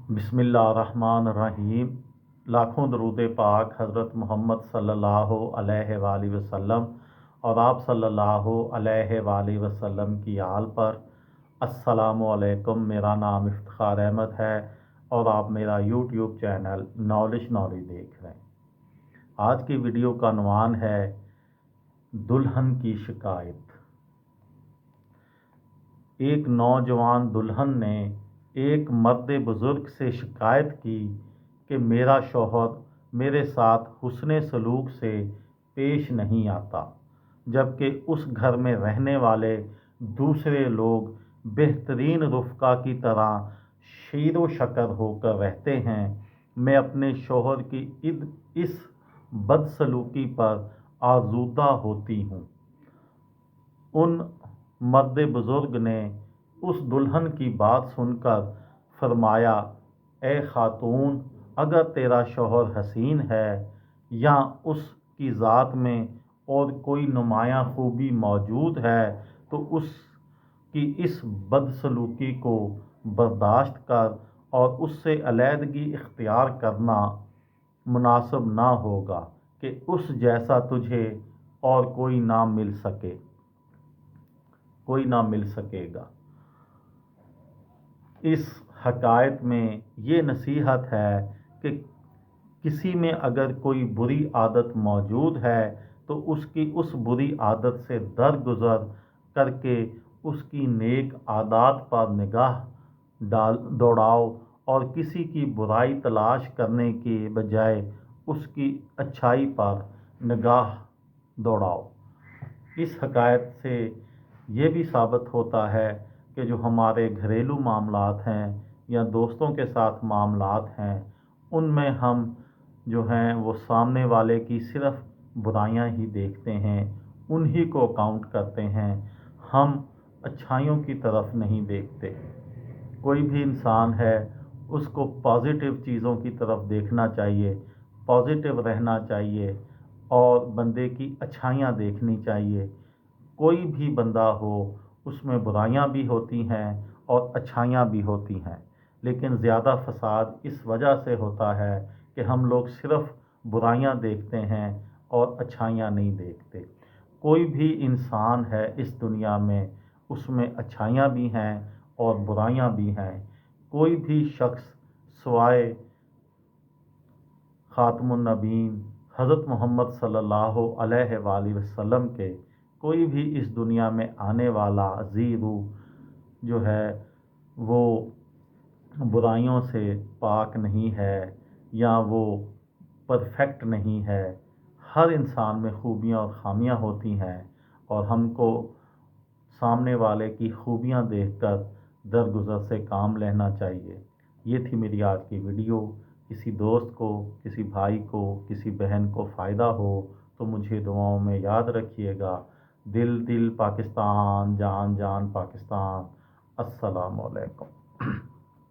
बिस्मिल्लाहिर्रहमानिर्रहीम। लाखों दरूद पाक हज़रत मोहम्मद सल्लल्लाहु अलैहि वसल्लम और आप सल्लल्लाहु अलैहि वसल्लम की आल पर। अस्सलामु अलैकुम। मेरा नाम इफ्तिखार अहमद है और आप मेरा यूट्यूब चैनल नॉलेज देख रहे हैं। आज की वीडियो का उन्वान है दुल्हन की शिकायत। एक नौजवान दुल्हन ने एक मर्द बुज़ुर्ग से शिकायत की कि मेरा शौहर मेरे साथ हुस्ने सलूक से पेश नहीं आता, जबकि उस घर में रहने वाले दूसरे लोग बेहतरीन रुफ़क़ा की तरह शीरो शकर होकर रहते हैं। मैं अपने शौहर की इस बदसलूकी पर आज़ूदा होती हूँ। उन मर्द बुज़ुर्ग ने उस दुल्हन की बात सुनकर फरमाया, ए खातून, अगर तेरा शौहर हसीन है या उसकी ज़ात में और कोई नुमायाँ खूबी मौजूद है तो उसकी इस बदसलूकी को बर्दाश्त कर और उससे अलहदगी इख्तियार करना मुनासिब ना होगा कि उस जैसा तुझे और कोई ना मिल सकेगा। इस हकायत में ये नसीहत है कि किसी में अगर कोई बुरी आदत मौजूद है तो उसकी उस बुरी आदत से दरगुजर करके उसकी नेक आदत पर निगाह दौड़ाओ और किसी की बुराई तलाश करने के बजाय उसकी अच्छाई पर निगाह दौड़ाओ। इस हकायत से ये भी साबित होता है कि जो हमारे घरेलू मामलात हैं या दोस्तों के साथ मामलात हैं, उनमें हम जो हैं वो सामने वाले की सिर्फ बुराइयां ही देखते हैं, उन्हीं को काउंट करते हैं, हम अच्छाइयों की तरफ नहीं देखते। कोई भी इंसान है उसको पॉजिटिव चीज़ों की तरफ देखना चाहिए, पॉजिटिव रहना चाहिए और बंदे की अच्छाइयाँ देखनी चाहिए। कोई भी बंदा हो उसमें बुराइयां भी होती हैं और अच्छाइयाँ भी होती हैं, लेकिन ज़्यादा फसाद इस वजह से होता है कि हम लोग सिर्फ बुराइयां देखते हैं और अच्छाइयाँ नहीं देखते। कोई भी इंसान है इस दुनिया में, उसमें अच्छाइयाँ भी हैं और बुराइयां भी हैं। कोई भी शख्स सवाए खातमुन नबीन हज़रत मोहम्मद सल्लल्लाहु अलैहि वसल्लम के कोई भी इस दुनिया में आने वाला ज़ीरू जो है वो बुराइयों से पाक नहीं है या वो परफेक्ट नहीं है। हर इंसान में खूबियाँ और ख़ामियाँ होती हैं और हमको सामने वाले की खूबियाँ देखकर दरगुजर से काम लेना चाहिए। ये थी मेरी आज की वीडियो। किसी दोस्त को, किसी भाई को, किसी बहन को फ़ायदा हो तो मुझे दुआओं में याद रखिएगा। दिल दिल पाकिस्तान, जान जान पाकिस्तान। अस्सलामु अलैकुम।